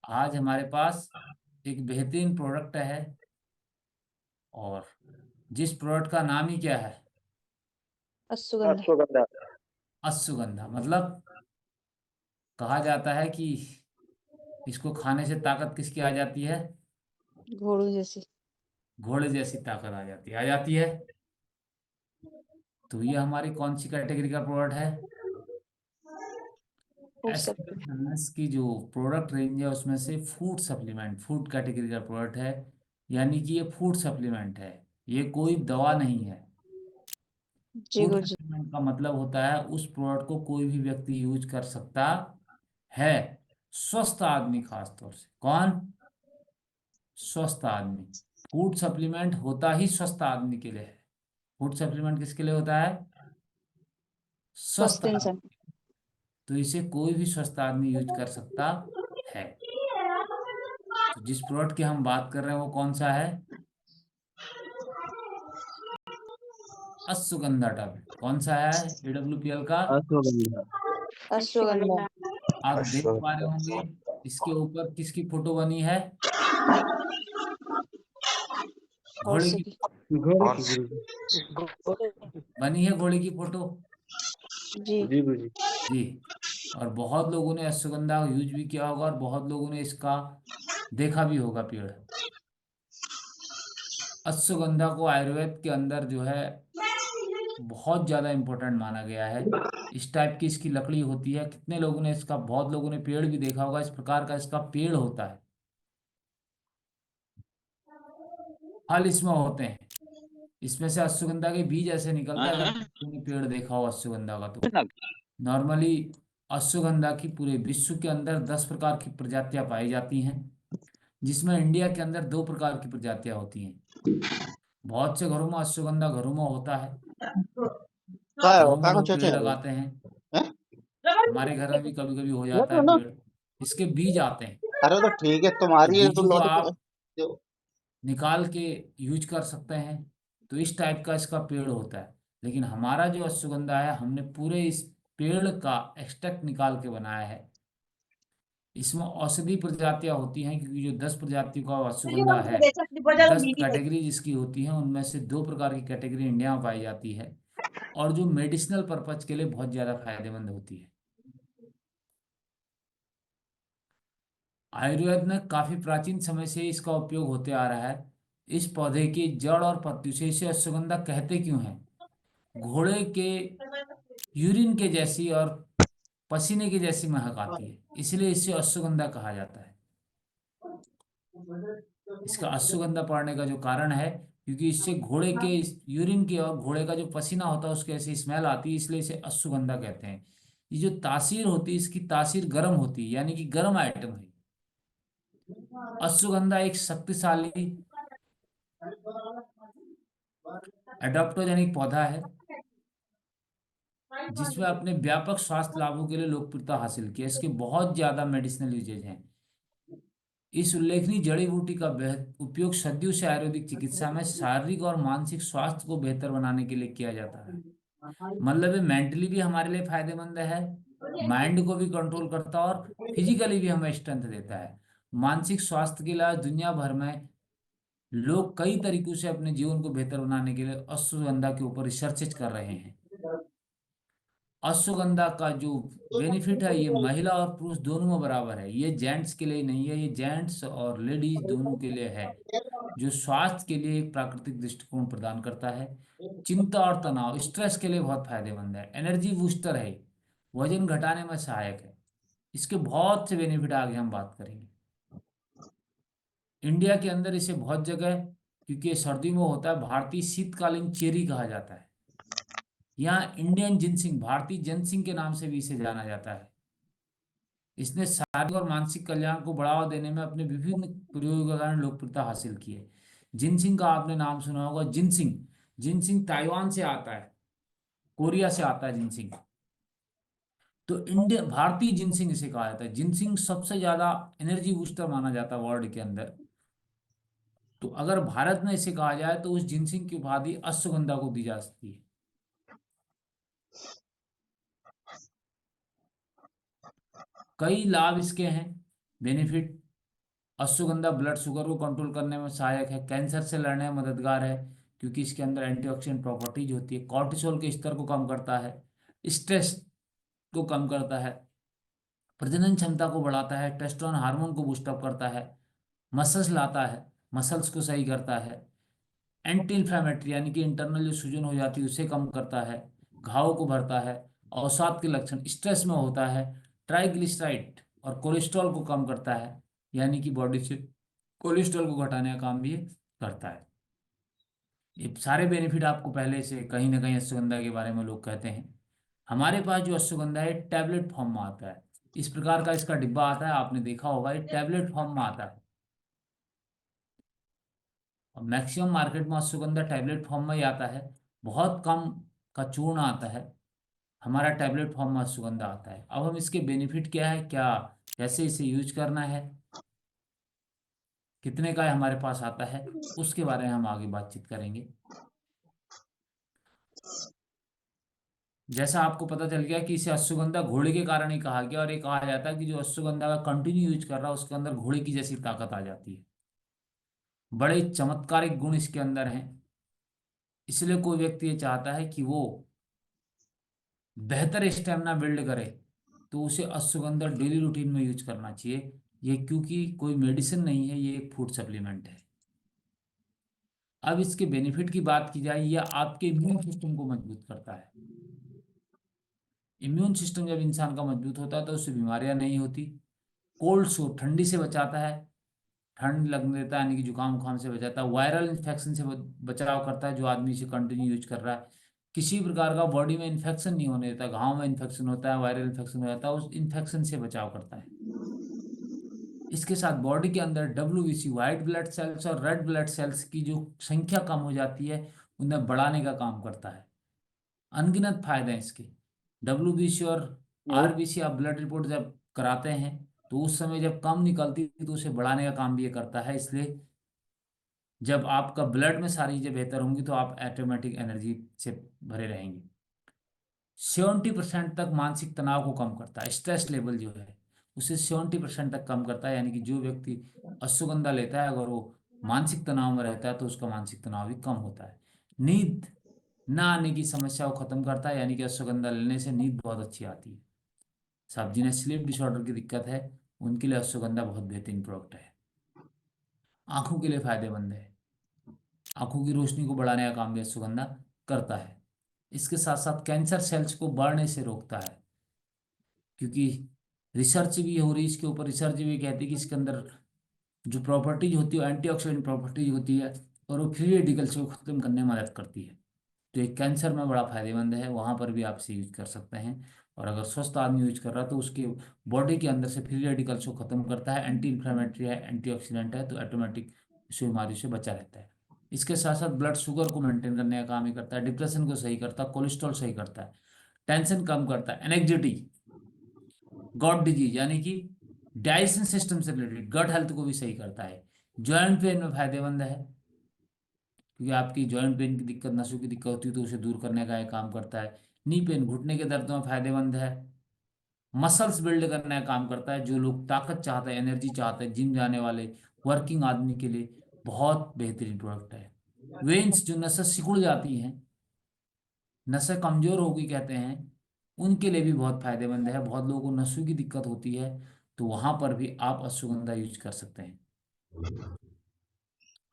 आज हमारे पास एक बेहतरीन प्रोडक्ट है। और जिस प्रोडक्ट का नाम ही क्या है? अश्वगंधा। अश्वगंधा। अश्वगंधा। मतलब कहा जाता है कि इसको खाने से ताकत किसकी आ जाती है? घोड़ू जैसी। घोड़े जैसी ताकत आ जाती है। तो ये हमारी कौन सी कैटेगरी का प्रोडक्ट है? फूड एसके सप्लीमेंट। फेमस की जो प्रोडक्ट रेंज है उसमें से फूड सप्लीमेंट, फूड कैटेगरी का प्रोडक्ट है। यानी कि ये फूड सप्लीमेंट है, ये कोई दवा नहीं है। जी फूड गुरुजी। सप्लीमेंट का मतलब होता है उस प्रोडक्ट को कोई भी व्यक्ति यूज कर सकता है। स्वस्थ आदमी खास तौर से। कौन? स्वस्थ आदमी। फूड सप्लीमेंट होता ही स्वस्थ आदमी के लिए है। फूड सप्लीमेंट किसके लिए होता है? स्वस्थ स्वस्थ इंसान। आदमी। तो इसे कोई भी स्वस्थ आदमी यूज कर सकता है। तो जिस प्रोडक्ट की हम बात कर रहे हैं वो कौन सा है? अश्वगंधा टैबलेट। कौन सा है? AWPL का। अश्वगंधा। अश्वगंधा। आप देख पा रहे अश्वगंधा। होंगे इसके ऊपर किसकी फोटो बनी है? घोड़े हॉर्स की। की। घोड़े की गुरुजी। बनी है घोड़े की फोटो। जी। जी गुरुजी। जी। और बहुत लोगों ने अश्वगंधा यूज भी किया होगा और बहुत लोगों ने इसका देखा भी होगा पेड़। अश्वगंधा को आयुर्वेद के अंदर जो है बहुत ज्यादा इंपॉर्टेंट माना गया है। इस टाइप की इसकी लकड़ी होती है। कितने लोगों ने इसका, बहुत लोगों ने पेड़ भी देखा होगा। इस प्रकार का इसका पेड़ होता है। फल इसमें होते हैं। इसमें से अश्वगंधा के बीज ऐसे निकलते हैं। अगर तुमने पेड़ देखा हो अश्वगंधा का तो नॉर्मली अश्वगंधा की पूरे विश्व के अंदर 10 प्रकार की प्रजातियां पाई जाती हैं, जिसमें इंडिया के अंदर 2 प्रकार की प्रजातियां होती हैं। बहुत से घरों में अश्वगंधा घरों में होता है। काय हो घरों में का लोग कुछ पेड़ है लगाते हैं। हैं? हमारे घर में भी कभी कभी हो ये जाता तो है ना। पेड़। इसके बीज आते हैं। अरे तो ठीक है तो तुम्हारी है तो बीजों को लॉजिक। आप निकाल के यूज कर सकते हैं। तो इस टाइप का इसका पेड़ होता है। लेकिन हमारा जो अश्वगंधा है हमने पूरे इस पेड़ का एक्सट्रैक्ट निकाल के बनाया है। इसमें औषधि प्रजातियां होती हैं, क्योंकि जो 10 प्रजातियों का अश्वगंधा है, 10 कैटेगरी जिसकी होती है उनमें से 2 प्रकार की कैटेगरी इंडिया में पाई जाती है। और जो मेडिसिनल पर्पज के लिए बहुत ज्यादा फायदेमंद होती है। आयुर्वेद में काफी प्राचीन समय से इसका उपयोग होते आ रहा है। इस पौधे की जड़ और पत्ती से इसे अश्वगंधा कहते क्यों हैं? घोड़े के यूरिन के जैसी और पसीने की जैसी महक आती है, इसलिए इसे अश्वगंधा कहा जाता है। इसका अश्वगंधा पड़ने का जो कारण है, क्योंकि इससे घोड़े के यूरिन की और घोड़े का जो पसीना होता है उसके ऐसी स्मेल आती है, इसलिए इसे अश्वगंधा कहते हैं। ये जो तासीर होती है इसकी तासीर गर्म होती है, यानी कि गर्म आइटम है। अश्वगंधा एक शक्तिशाली एडाप्टोजेनिक पौधा है जिसमें अपने व्यापक स्वास्थ्य लाभों के लिए लोकप्रियता हासिल की है। इसके बहुत ज्यादा मेडिसिनल यूजेज हैं। इस उल्लेखनीय जड़ी बूटी का उपयोग सदियों से आयुर्वेदिक चिकित्सा में शारीरिक और मानसिक स्वास्थ्य को बेहतर बनाने के लिए किया जाता है। मतलब ये मेंटली भी हमारे लिए फायदेमंद है, माइंड को भी कंट्रोल करता है और फिजिकली भी हमें स्ट्रेंथ देता है। मानसिक स्वास्थ्य के लिए आज दुनिया भर में लोग कई तरीकों से अपने जीवन को बेहतर बनाने के लिए अश्वगंधा के ऊपर रिसर्च कर रहे हैं। अश्वगंधा का जो बेनिफिट है ये महिला और पुरुष दोनों में बराबर है। ये जेंट्स के लिए नहीं है, ये जेंट्स और लेडीज दोनों के लिए है। जो स्वास्थ्य के लिए एक प्राकृतिक दृष्टिकोण प्रदान करता है। चिंता और तनाव, स्ट्रेस के लिए बहुत फायदेमंद है। एनर्जी बूस्टर है। वजन घटाने में सहायक है। इसके बहुत से बेनिफिट आगे हम बात करेंगे। इंडिया के अंदर इसे बहुत जगह, क्योंकि ये सर्दियों में होता है, भारतीय शीतकालीन चेरी कहा जाता है। यहाँ इंडियन जिनसिंग, भारतीय जिनसिंग के नाम से भी इसे जाना जाता है। इसने शारीरिक और मानसिक कल्याण को बढ़ावा देने में अपने विभिन्न प्रयोगों के कारण लोकप्रियता हासिल की है। जिनसिंग का आपने नाम सुना होगा। जिनसिंग, जिनसिंग ताइवान से आता है, कोरिया से आता है जिनसिंग। तो इंडिया भारतीय जिनसिंग इसे कहा जाता है। जिनसिंग सबसे ज्यादा एनर्जी बूस्टर माना जाता है वर्ल्ड के अंदर। तो अगर भारत में इसे कहा जाए तो उस जिनसिंग की उपाधि अश्वगंधा को दी जा सकती है। कई लाभ इसके हैं, बेनिफिट। अश्वगंधा ब्लड शुगर को कंट्रोल करने में सहायक है, कैंसर से लड़ने में मददगार है क्योंकि इसके अंदर एंटीऑक्सीडेंट प्रॉपर्टीज होती है, कॉर्टिसोल के स्तर को कम करता है, स्ट्रेस को कम करता है, प्रजनन क्षमता को बढ़ाता है, टेस्टोस्टेरोन हार्मोन को बूस्टअप करता है, मसल्स लाता है, मसल्स को सही करता है, एंटी इंफ्लेमेटरी यानी कि इंटरनल जो सूजन हो जाती है उसे कम करता है, घावों को भरता है, अवसाद के लक्षण स्ट्रेस में होता है, ट्राइग्लिसराइड और कोलेस्ट्रॉल को कम करता है यानी कि बॉडी से कोलेस्ट्रॉल को घटाने का काम भी ये करता है। ये सारे बेनिफिट आपको पहले से कहीं ना कहीं अश्वगंधा के बारे में लोग कहते हैं। हमारे पास जो अश्वगंधा है टैबलेट फॉर्म में आता है, इस प्रकार का इसका डिब्बा आता है, आपने देखा होगा, ये टैबलेट फॉर्म में आता है और मैक्सिमम मार्केट में अश्वगंधा टैबलेट फॉर्म में ही आता है, बहुत कम का चूर्ण आता है, हमारा टैबलेट फॉर्म में अश्वगंधा आता है। अब हम इसके बेनिफिट क्या है, क्या कैसे इसे यूज करना है, कितने का हमारे पास आता है, उसके बारे में हम आगे बातचीत करेंगे। जैसा आपको पता चल गया कि इसे अश्वगंधा घोड़े के कारण ही कहा गया और ये कहा जाता है कि जो अश्वगंधा का कंटिन्यू यूज कर रहा है उसके अंदर घोड़े की जैसी ताकत आ जाती है, बड़े चमत्कारिक गुण इसके अंदर हैं। इसलिए कोई व्यक्ति ये चाहता है कि वो बेहतर स्टेमिना बिल्ड करे तो उसे अश्वगंधा डेली रूटीन में यूज करना चाहिए। ये क्योंकि कोई मेडिसिन नहीं है, ये एक फूड सप्लीमेंट है। अब इसके बेनिफिट की बात की जाए, यह आपके इम्यून सिस्टम को मजबूत करता है। इम्यून सिस्टम जब इंसान का मजबूत होता है तो उससे बीमारियां नहीं होती। कोल्ड सो ठंडी से बचाता है, ठंड लगने देता है यानी कि जुकाम उखाम से बचाता है, वायरल इन्फेक्शन से बचाव करता है जो आदमी इसे कंटिन्यू यूज कर रहा है, किसी प्रकार का बॉडी में इन्फेक्शन नहीं होने देता, घाव में इन्फेक्शन होता है, वायरल इन्फेक्शन हो जाता है, उस इन्फेक्शन से बचाव करता है। इसके साथ बॉडी के अंदर WBC व्हाइट ब्लड सेल्स और रेड ब्लड सेल्स की जो संख्या कम हो जाती है उन्हें बढ़ाने का काम करता है। अनगिनत फायदे हैं इसके। WBC और RBC आप ब्लड रिपोर्ट जब कराते हैं तो उस समय जब कम निकलती है तो उसे बढ़ाने का काम भी ये करता है। इसलिए जब आपका ब्लड में सारी चीजें बेहतर होंगी तो आप ऑटोमेटिक एनर्जी से भरे रहेंगे। 70% तक मानसिक तनाव को कम करता है, स्ट्रेस लेवल जो है उसे 70% तक कम करता है, यानी कि जो व्यक्ति अश्वगंधा लेता है अगर वो मानसिक तनाव में रहता है तो उसका मानसिक तनाव भी कम होता है। नींद ना आने की समस्या को खत्म करता है, यानी कि अश्वगंधा लेने से नींद बहुत अच्छी आती है। सब जिन्हें स्लीप डिसऑर्डर की दिक्कत है उनके लिए अश्वगंधा बहुत बेहतरीन प्रोडक्ट है। आंखों के लिए फायदेमंद है, आंखों की रोशनी को बढ़ाने का काम भी अश्वगंधा करता है। इसके साथ साथ कैंसर सेल्स को बढ़ने से रोकता है, क्योंकि रिसर्च भी हो रही है इसके ऊपर, रिसर्च भी कहती है कि इसके अंदर जो प्रॉपर्टीज होती है एंटीऑक्सीडेंट प्रॉपर्टीज होती है और वो फ्री रेडिकल्स को खत्म करने में मदद करती है। तो एक कैंसर में बड़ा फायदेमंद है, वहां पर भी आप इसे यूज कर सकते हैं। और अगर स्वस्थ आदमी यूज कर रहा है तो उसके बॉडी के अंदर से फ्री रेडिकल्स को खत्म करता है, एंटी इन्फ्लेमेटरी है, एंटीऑक्सीडेंट है, तो ऑटोमेटिक इस बीमारी से बचा रहता है। इसके साथ साथ ब्लड शुगर को मेंटेन करने का काम ही करता है, डिप्रेशन को सही करता है, कोलेस्ट्रॉल सही करता है, टेंशन कम करता है, एनेक्सिटी, गॉट डिजीज यानी कि डाइजेशन सिस्टम से रिलेटेड गट हेल्थ को भी सही करता है। जॉइंट पेन में फायदेमंद है क्योंकि आपकी जॉइंट पेन की दिक्कत, नसों की दिक्कत होती है तो उसे दूर करने का ये काम करता है। नी पेन घुटने के दर्द में फायदेमंद है। मसल्स बिल्ड करने का काम करता है, जो लोग ताकत चाहते हैं, एनर्जी चाहते हैं, जिम जाने वाले वर्किंग आदमी के लिए बहुत बेहतरीन प्रोडक्ट है। वेन्स जो नसें सिकुड़ जाती हैं, नसें कमजोर होगी कहते हैं, उनके लिए भी बहुत फायदेमंद है। बहुत लोगों को नसों की दिक्कत होती है तो वहां पर भी आप अश्वगंधा यूज कर सकते हैं।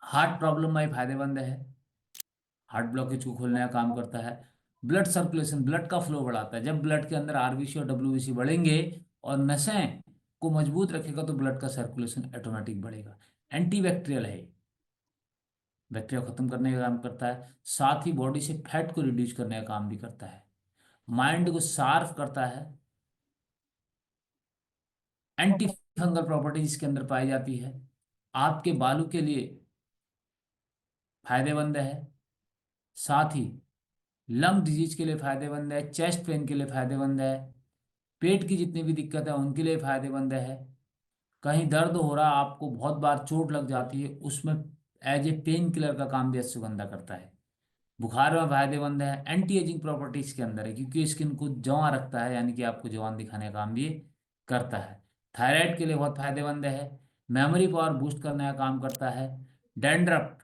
हार्ट प्रॉब्लम में फायदेमंद है, हार्ट ब्लॉकेज को खोलने का काम करता है। ब्लड सर्कुलेशन, ब्लड का फ्लो बढ़ाता है, जब ब्लड के अंदर RBC और WBC बढ़ेंगे और नसें को मजबूत रखेगा तो ब्लड का सर्कुलेशन ऑटोमेटिक बढ़ेगा। एंटीबैक्टीरियल है, बैक्टीरिया खत्म करने का काम करता है, साथ ही बॉडी से फैट को रिड्यूस करने का काम भी करता है, माइंड को शार्प करता है, एंटी फंगल प्रॉपर्टीज इसके अंदर पाई जाती है, आपके बालों के लिए फायदेमंद है, साथ ही लंग डिजीज के लिए फायदेमंद है, चेस्ट पेन के लिए फायदेमंद है, पेट की जितनी भी दिक्कत है उनके लिए फायदेमंद है। कहीं दर्द हो रहा, आपको बहुत बार चोट लग जाती है, उसमें एज ए पेन किलर का काम भी अश्वगंधा करता है। बुखार में फायदेमंद है, एंटी एजिंग प्रॉपर्टीज के अंदर है क्योंकि स्किन को जवां रखता है, यानी कि आपको जवान दिखाने का काम भी ये करता है। थायराइड के लिए बहुत फायदेमंद है, मेमोरी पावर बूस्ट करने का काम करता है। डैंड्रफ,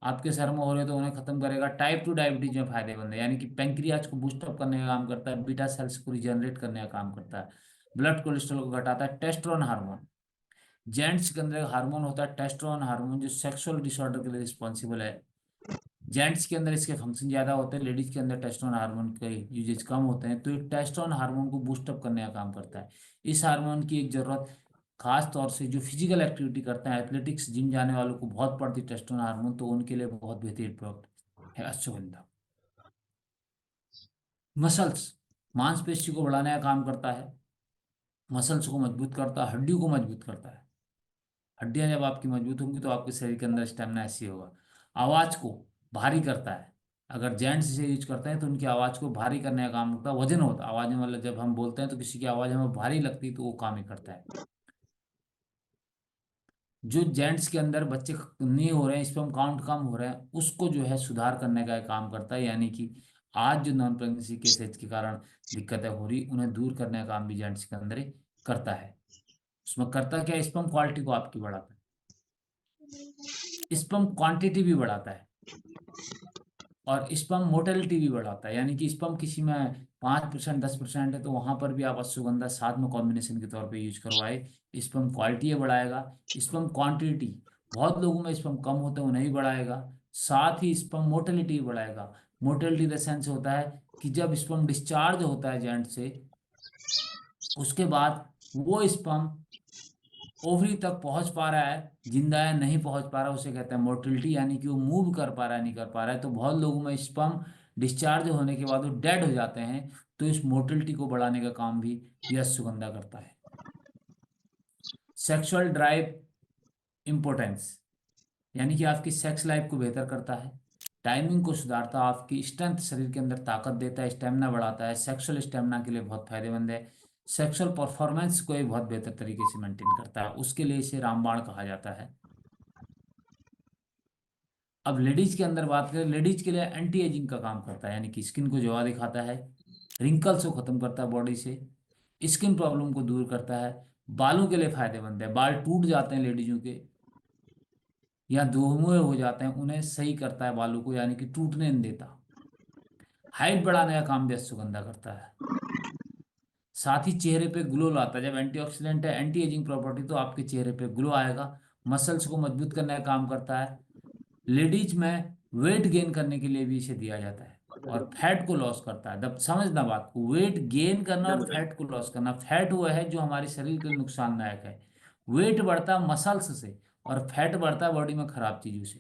आपके सर में हो रहे तो उन्हें खत्म करेगा। टाइप 2 डायबिटीज में फायदेमंद है, यानी कि पेंक्रियाज को बूस्ट अप करने का काम करता है, बीटा सेल्स को रिजनरेट करने का काम करता है, ब्लड कोलेस्ट्रॉल को घटाता है। टेस्टोस्टेरोन हार्मोन, जेंट्स के अंदर एक हार्मोन होता है टेस्टोस्टेरोन हार्मोन, जो सेक्सुअल डिसऑर्डर के लिए रिस्पॉन्सिबल है। जेंट्स के अंदर इसके फंक्शन ज्यादा होते हैं, लेडीज के अंदर टेस्टोस्टेरोन हार्मोन के यूजेज कम होते हैं। तो ये टेस्टोस्टेरोन हार्मोन को बूस्ट अप करने का काम करता है। इस हार्मोन की एक जरूरत खास तौर से जो फिजिकल एक्टिविटी करते हैं, एथलेटिक्स, जिम जाने वालों को बहुत पड़ती है टेस्टोस्टेरोन हार्मोन, तो उनके लिए बहुत बेहतरीन प्रोडक्ट है अश्वगंधा। मसल्स, मांसपेशी को बढ़ाने का काम करता है, मसल्स को मजबूत करता है, हड्डियों को मजबूत करता है। हड्डियां जब आपकी मजबूत होंगी तो आपके शरीर के अंदर स्टेमिना ऐसी होगा। आवाज को भारी करता है, अगर जेंट्स इसे यूज करते हैं तो उनकी आवाज को भारी करने का काम करता है। वजन होता है आवाज में, मतलब जब हम बोलते हैं तो किसी की आवाज हमें भारी लगती है तो वो काम ही करता है। जो जेंट्स के अंदर बच्चे नहीं हो रहे हैं, स्पर्म काउंट कम हो रहे हैं, उसको जो है सुधार करने का काम करता है। यानी कि आज जो नॉन प्रेगनेंसी केसेज के कारण दिक्कतें हो रही, उन्हें दूर करने का काम भी जेंट्स के अंदर ही करता है। उसमें करता क्या, स्पर्म क्वालिटी को आपकी बढ़ाता है, स्पर्म क्वांटिटी भी बढ़ाता है, और स्पर्म मोटेलिटी भी बढ़ाता है। यानी कि स्पर्म किसी में 5% 10% है तो वहां पर भी आप अश्वगंधा साथ में कॉम्बिनेशन के तौर पे यूज करवाए, स्पर्म क्वालिटी ये बढ़ाएगा। स्पर्म क्वांटिटी, बहुत लोगों में स्पर्म कम होते हैं उन्हें ही बढ़ाएगा, साथ ही स्पर्म मोटेलिटी बढ़ाएगा। मोटेलिटी द सेंस होता है कि जब स्पर्म डिस्चार्ज होता है जेंट से, उसके बाद वो स्पर्म ओवरी तक पहुंच पा रहा है, जिंदा है नहीं पहुंच पा रहा, उसे कहते हैं मोटिलिटी, यानी कि वो मूव कर पा रहा है नहीं कर पा रहा है। तो बहुत लोगों में स्पर्म डिस्चार्ज होने के बाद वो डेड हो जाते हैं, तो इस मोटिलिटी को बढ़ाने का काम भी यह अश्वगंधा करता है। सेक्सुअल ड्राइव, इम्पोर्टेंस, यानी कि आपकी सेक्स लाइफ को बेहतर करता है, टाइमिंग को सुधारता है, आपकी स्ट्रेंथ, शरीर के अंदर ताकत देता है, स्टेमिना बढ़ाता है, सेक्सुअल स्टेमिना के लिए बहुत फायदेमंद है। सेक्सुअल परफॉर्मेंस को ये बहुत बेहतर तरीके से मेंटेन करता है, उसके लिए इसे रामबाण कहा जाता है। अब लेडीज के अंदर बात करें, लेडीज के लिए एंटी एजिंग का काम करता है, यानी कि स्किन को जवा दिखाता है, रिंकल्स को खत्म करता है बॉडी से, स्किन प्रॉब्लम को दूर करता है। बालों के लिए फायदेमंद है, बाल टूट जाते हैं लेडीजों के या दोमुहे हो जाते हैं, उन्हें सही करता है बालों को, यानी कि टूटने नहीं देता। हाइट बढ़ाने का काम भी अश्वगंधा करता है, साथ ही चेहरे पे ग्लो लाता है। जब एंटीऑक्सीडेंट है, एंटी एजिंग प्रॉपर्टी, तो आपके चेहरे पे ग्लो आएगा। मसल्स को मजबूत करने का काम करता है। लेडीज में वेट गेन करने के लिए भी इसे दिया जाता है, और फैट को लॉस करता है। जब समझना बात को, वेट गेन करना और फैट को लॉस करना, फैट वो है जो हमारे शरीर के लिए नुकसानदायक है, वेट बढ़ता है मसल्स से, और फैट बढ़ता है बॉडी में खराब चीजों से।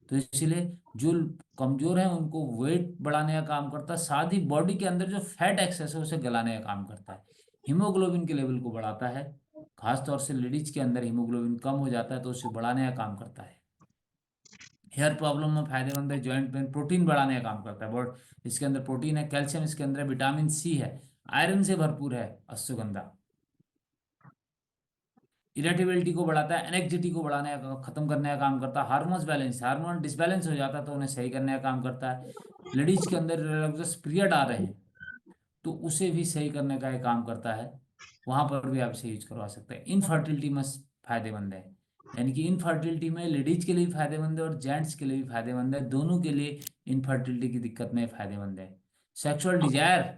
तो इसलिए जो कमजोर है उनको वेट बढ़ाने का काम करता है, साथ ही बॉडी के अंदर जो फैट एक्सेस है उसे गलाने का काम करता है। हीमोग्लोबिन के लेवल को बढ़ाता है, खासतौर से लेडीज के अंदर हीमोग्लोबिन कम हो जाता है तो उसे बढ़ाने का काम करता है। हेयर प्रॉब्लम में फायदेमंद है, जॉइंट पेन, प्रोटीन बढ़ाने का काम करता है। बट इसके अंदर प्रोटीन है, कैल्शियम इसके अंदर है, विटामिन सी है, आयरन से भरपूर है अश्वगंधा। इरेटेबिलिटी को बढ़ाता है, एनेक्सिटी को बढ़ाने का, खत्म करने का काम करता है। हार्मोन्स बैलेंस, हार्मोन डिसबैलेंस हो जाता है तो उन्हें सही करने का काम करता है। लेडीज के अंदर रिलैक्सेस पीरियड आ रहे हैं तो उसे भी सही करने का ये काम करता है, वहां पर भी आप इसे यूज करवा सकते हैं। इनफर्टिलिटी में फायदेमंद है, यानी कि इनफर्टिलिटी में लेडीज के लिए भी फायदेमंद है और जेंट्स के लिए भी फायदेमंद है, दोनों के लिए इनफर्टिलिटी की दिक्कत में फायदेमंद है। सेक्सुअल डिजायर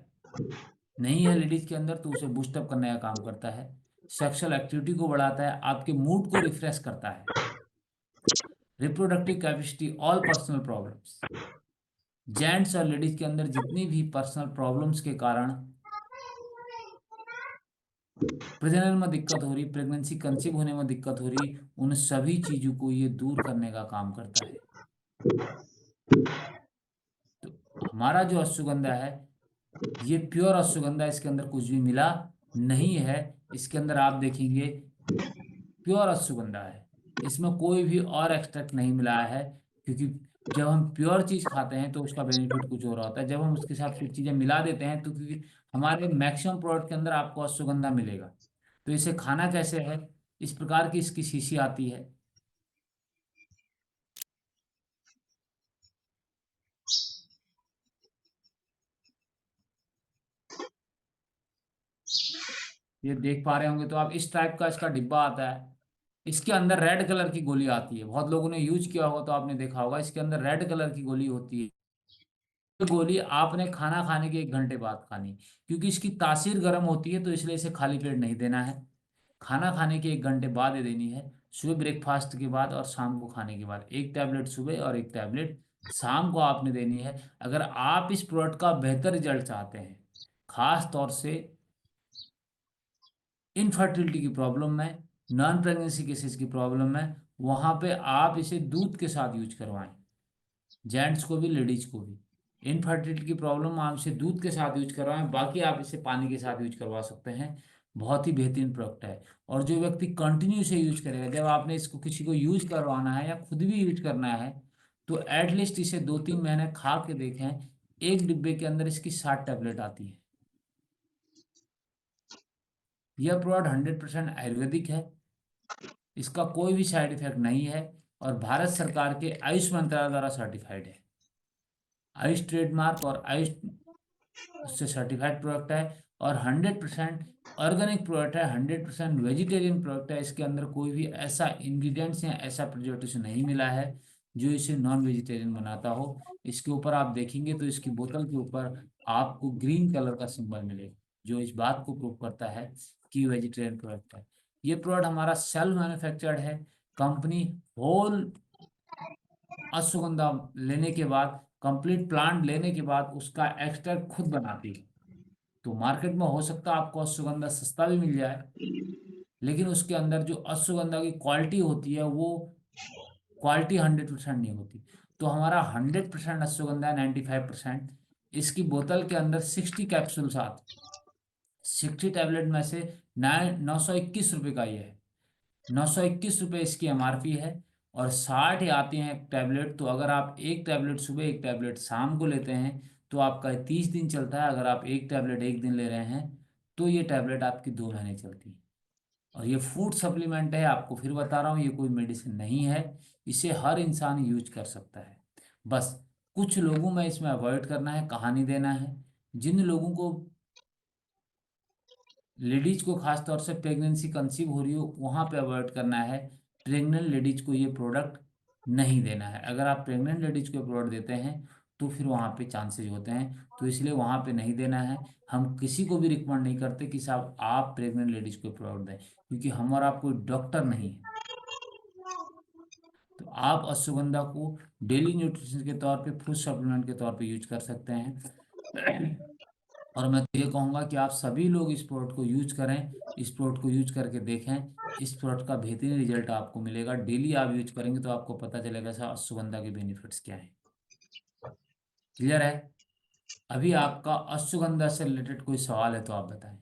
नहीं है लेडीज के अंदर तो उसे बूस्टअप करने का काम करता है। सेक्सुअल एक्टिविटी को बढ़ाता है, आपके मूड को रिफ्रेश करता है। Reproductive capacity, all personal problems, gents और लेडीज के अंदर जितनी भी पर्सनल प्रॉब्लम्स के कारण प्रजनन में दिक्कत हो रही, प्रेगनेंसी कंसीव होने में दिक्कत हो रही, उन सभी चीजों को ये दूर करने का काम करता है। तो हमारा जो अश्वगंधा है ये प्योर अश्वगंधा, इसके अंदर कुछ भी मिला नहीं है। इसके अंदर आप देखेंगे प्योर अश्वगंधा है, इसमें कोई भी और एक्सट्रैक्ट नहीं मिलाया है, क्योंकि जब हम प्योर चीज खाते हैं तो उसका बेनिफिट कुछ और होता है, जब हम उसके साथ कुछ चीजें मिला देते हैं तो क्योंकि हमारे मैक्सिमम प्रोडक्ट के अंदर आपको अश्वगंधा मिलेगा। तो इसे खाना कैसे है, इस प्रकार की इसकी शीशी आती है, ये देख पा रहे होंगे तो आप, इस टाइप का इसका डिब्बा आता है। इसके अंदर रेड कलर की गोली आती है, बहुत लोगों ने यूज किया होगा तो आपने देखा होगा, इसके अंदर रेड कलर की गोली होती है। ये गोली आपने खाना खाने के 1 घंटे बाद खानी, क्योंकि इसकी तासीर गर्म होती है, तो इसलिए इसे खाली पेट नहीं देना है। खाना खाने के 1 घंटे बाद ये देनी है, सुबह ब्रेकफास्ट के बाद और शाम को खाने के बाद। एक टैबलेट सुबह और एक टैबलेट शाम को आपने देनी है। अगर आप इस प्रोडक्ट का बेहतर रिजल्ट चाहते हैं, खास तौर से इनफर्टिलिटी की प्रॉब्लम में, नॉन प्रेगनेंसी केसेस की प्रॉब्लम में, वहां पे आप इसे दूध के साथ यूज करवाएं, जेंट्स को भी लेडीज को भी। इनफर्टिलिटी की प्रॉब्लम आप इसे दूध के साथ यूज करवाएं, बाकी आप इसे पानी के साथ यूज करवा सकते हैं। बहुत ही बेहतरीन प्रोडक्ट है। और जो व्यक्ति कंटिन्यू से यूज करेगा, जब आपने इसको किसी को यूज करवाना है या खुद भी यूज करना है, तो एटलीस्ट इसे 2-3 महीने खा के देखें। एक डिब्बे के अंदर इसकी 60 टैबलेट आती है। यह प्रोडक्ट 100% आयुर्वेदिक है, इसका कोई भी साइड इफेक्ट नहीं है, और भारत सरकार के आयुष मंत्रालय द्वारा सर्टिफाइड है। आयुष ट्रेडमार्क और आयुष उससे सर्टिफाइड प्रोडक्ट है, और 100% ऑर्गेनिक प्रोडक्ट है, 100% वेजिटेरियन प्रोडक्ट है। इसके अंदर कोई भी ऐसा इंग्रेडिएंट्स या ऐसा प्रिजर्वेटिव नहीं मिला है जो इसे नॉन वेजिटेरियन बनाता हो। इसके ऊपर आप देखेंगे तो इसकी बोतल के ऊपर आपको ग्रीन कलर का सिंबल मिलेगा, जो इस बात को प्रूव करता है कि वेजिटेरियन प्रोडक्ट है। ये प्रोडक्ट हमारा सेल्फ मैन्युफैक्चर्ड है। कंपनी होल अश्वगंधा लेने के बाद, कंप्लीट प्लांट लेने के बाद उसका एक्सट्रैक्ट खुद बनाती है। तो मार्केट में हो सकता है आपको अश्वगंधा सस्ता भी मिल जाए, लेकिन उसके अंदर जो अश्वगंधा की क्वालिटी होती है, वो क्वालिटी 100% नहीं होती। तो हमारा 100% अश्वगंधा है, 95%। इसकी बोतल के अंदर 60 कैप्सूल्स आते, 60 टैबलेट में से 921 रुपये का ये है। 921 रुपये इसकी एमआरपी है, और 60 ही आती हैं एक टैबलेट। तो अगर आप एक टैबलेट सुबह एक टैबलेट शाम को लेते हैं, तो आपका 30 दिन चलता है। अगर आप एक टैबलेट एक दिन ले रहे हैं, तो ये टैबलेट आपकी 2 महीने चलती है। और ये फूड सप्लीमेंट है, आपको फिर बता रहा हूँ, ये कोई मेडिसिन नहीं है। इसे हर इंसान यूज कर सकता है। बस कुछ लोगों में इसमें अवॉइड करना है, कहानी देना है। जिन लोगों को, लेडीज को खास तौर से प्रेगनेंसी कंसीव हो रही हो, वहां पे अवॉइड करना है। प्रेग्नेंट लेडीज को ये प्रोडक्ट नहीं देना है। अगर आप प्रेग्नेंट लेडीज को प्रोडक्ट देते हैं, तो फिर वहां पे चांसेस होते हैं, तो इसलिए वहां पे नहीं देना है। हम किसी को भी रिकमेंड नहीं करते कि साहब आप प्रेग्नेंट लेडीज को प्रोडक्ट दें, क्योंकि हम और आप कोई डॉक्टर नहीं है। तो आप अश्वगंधा को डेली न्यूट्रिशन के तौर पे, फूड सप्लीमेंट के तौर पे यूज कर सकते हैं। और मैं तो ये कहूंगा कि आप सभी लोग इस प्रोडक्ट को यूज करें, इस प्रोडक्ट को यूज करके देखें। इस प्रोडक्ट का बेहतरीन रिजल्ट आपको मिलेगा। डेली आप यूज करेंगे तो आपको पता चलेगा सर अश्वगंधा के बेनिफिट्स क्या हैं। क्लियर है? अभी आपका अश्वगंधा से रिलेटेड कोई सवाल है तो आप बताएं।